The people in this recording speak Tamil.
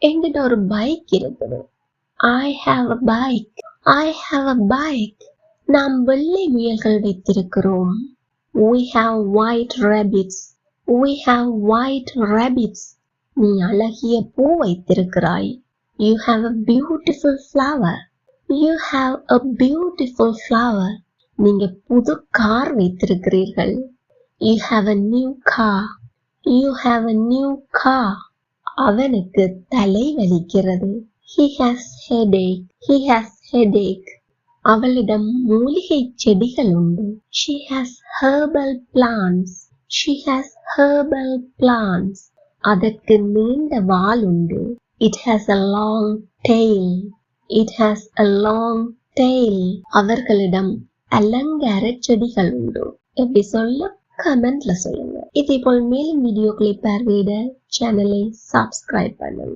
என்கிட்ட ஒரு பைக் இருக்குது. I have a bike. I have a bike. நாம் வெள்ளை முயல்கள் வைத்திருக்கிறோம். We have white rabbits. We have white rabbits. நீ அழகிய பூ வைத்திருக்கிறாய். You have a beautiful flower. You have a beautiful flower. நீங்க புது கார் வைத்திருக்கிறீர்கள். You have a new car. You have a new car. அவனுக்கு தலை வலிக்கிறது. He has headache. He has headache. அவளிடம் மூலிகை செடிகள் உண்டு. She has herbal plants. She has herbal plants. அதற்கு நீண்ட வால் உண்டு. It has a long tail. It has a long tail. அவர்களிடம் அலங்கார செடிகள் உண்டு. எப்படி சொல்ல கமெண்ட்ல சொல்லுங்க. இதே போல் மேலும் வீடியோக்களை பார்வையிட சேனலை சப்ஸ்கிரைப் பண்ணுங்க.